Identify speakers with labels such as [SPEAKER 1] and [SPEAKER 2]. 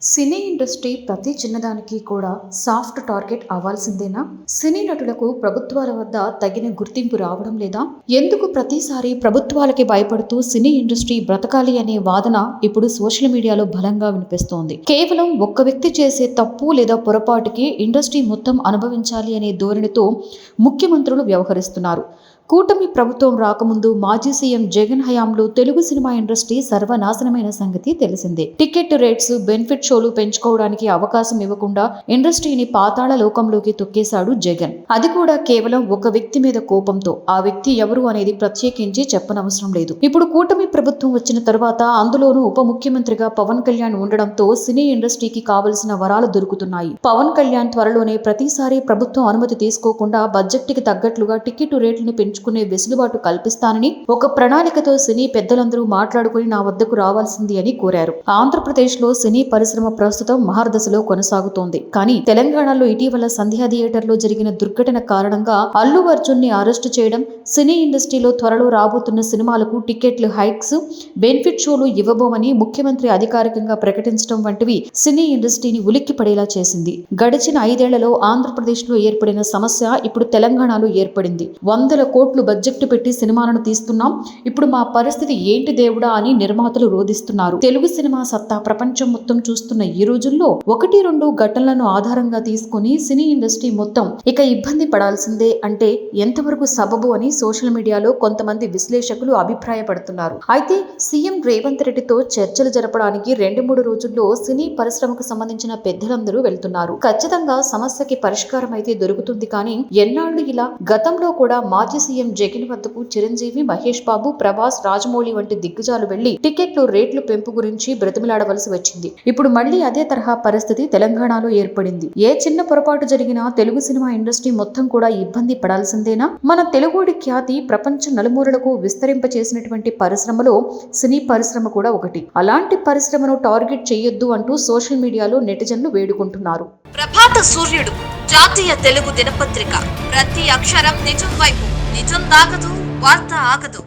[SPEAKER 1] Cine industry ప్రతి చిన్నదానికి కూడా సాఫ్ట్ టార్గెట్ అవ్వాల్సిందేనా? సినీ నటులకు ప్రభుత్వాల వద్ద తగిన గుర్తింపు రావడం లేదా? ఎందుకు ప్రతిసారి ప్రభుత్వాలకి భయపడుతూ సినీ ఇండస్ట్రీ బ్రతకాలి అనే వాదన ఇప్పుడు సోషల్ మీడియాలో బలంగా వినిపిస్తోంది. కేవలం ఒక్క వ్యక్తి చేసే తప్పు లేదా పొరపాటుకి ఇండస్ట్రీ మొత్తం అనుభవించాలి అనే ధోరణితో ముఖ్యమంత్రులు వ్యవహరిస్తున్నారు. కూటమి ప్రభుత్వం రాకముందు మాజీ సీఎం జగన్ హయాంలో తెలుగు సినిమా ఇండస్ట్రీ సర్వనాశనమైన సంగతి తెలిసిందే. టికెట్ రేట్స్, బెనిఫిట్ షోలు పెంచుకోవడానికి అవకాశం ఇవ్వకుండా ఇండస్ట్రీని పాతాళ లోకంలోకి తొక్కేశాడు జగన్. అది కూడా కేవలం ఒక వ్యక్తి మీద కోపంతో. ఆ వ్యక్తి ఎవరు అనేది ప్రత్యేకించి చెప్పనవసరం లేదు. ఇప్పుడు కూటమి ప్రభుత్వం వచ్చిన తర్వాత, అందులోనూ ఉప ముఖ్యమంత్రిగా పవన్ కళ్యాణ్ ఉండడంతో సినీ ఇండస్ట్రీకి కావలసిన వరాలు దొరుకుతున్నాయి. పవన్ కళ్యాణ్ త్వరలోనే ప్రతిసారి ప్రభుత్వం అనుమతి తీసుకోకుండా బడ్జెట్ కి తగ్గట్లుగా టికెట్ రేట్లను పెంచుకునే వెసులుబాటు కల్పిస్తానని ఒక ప్రణాళికతో సినీ పెద్దలందరూ మాట్లాడుకుని నా వద్దకు రావాల్సింది అని కోరారు. ఆంధ్రప్రదేశ్ లో సినీ పరిశ్రమ ప్రస్తుతం మహర్దశలో కొనసాగుతోంది. కానీ తెలంగాణలో ఇటీవల సంధ్యా థియేటర్ లో జరిగిన దుర్ఘటన కారణంగా అల్లు అర్జున్ ని అరెస్టు చేయడం, సినీ ఇండస్ట్రీలో త్వరలో రాబోతున్న సినిమాలకు టికెట్లు హైక్స్, బెనిఫిట్ షోలు ఇవ్వబోమని ముఖ్యమంత్రి అధికారికంగా ప్రకటించడం వంటివి సినీ ఇండస్ట్రీని ఉలిక్కి పడేలా చేసింది. గడిచిన 5 ఏళ్లలో ఆంధ్రప్రదేశ్ లో ఏర్పడిన సమస్య ఇప్పుడు తెలంగాణలో ఏర్పడింది. 100 కోట్లు బడ్జెట్ పెట్టి సినిమాలను తీస్తున్నాం, ఇప్పుడు మా పరిస్థితి ఏంటి దేవుడా అని నిర్మాతలు రోధిస్తున్నారు. తెలుగు సినిమా సత్తా ప్రపంచం మొత్తం చూస్తున్న ఈ రోజుల్లో 1-2 ఘటనలను ఆధారంగా తీసుకుని సినీ ఇండస్ట్రీ మొత్తం ఇక ఇబ్బంది పడాల్సిందే అంటే ఎంతవరకు సబబు అని సోషల్ మీడియాలో కొంతమంది విశ్లేషకులు అభిప్రాయపడుతున్నారు. అయితే సీఎం రేవంత్ రెడ్డితో చర్చలు జరపడానికి 2-3 రోజుల్లో సినీ పరిశ్రమకు సంబంధించిన పెద్దలందరూ వెళ్తున్నారు. ఖచ్చితంగా సమస్యకి పరిష్కారం అయితే దొరుకుతుంది. కానీ ఎన్నాళ్ళు ఇలా? గతంలో కూడా మాజీ సీఎం జగన్ వద్దకు చిరంజీవి, మహేష్ బాబు, ప్రభాస్, రాజమౌళి వంటి దిగ్గజాలు వెళ్లి టికెట్లు రేట్లు పెంపు గురించి బ్రతిమిలాడవలసి వచ్చింది. ఇప్పుడు మళ్లీ అదే తరహా పరిస్థితి తెలంగాణలో ఏర్పడింది. ఏ చిన్న పొరపాటు జరిగినా తెలుగు సినిమా ఇండస్ట్రీ మొత్తం కూడా ఇబ్బంది పడాల్సిందేనా? మన తెలుగుడి ఖ్యాతి ప్రపంచ నలుమూలలకు విస్తరింపచేసినటువంటి పరిశ్రమలో సినీ పరిశ్రమ కూడా ఒకటి. అలాంటి పరిశ్రమను టార్గెట్ చేయొద్దు అంటూ సోషల్ మీడియాలో నెటిజన్లు వేడుకుంటున్నారు.
[SPEAKER 2] ప్రభాత సూర్యుడు జాతీయ తెలుగు దినపత్రిక. ప్రతి అక్షరం నిజం వైపు. నిజం దాగదు, వార్త ఆగదు.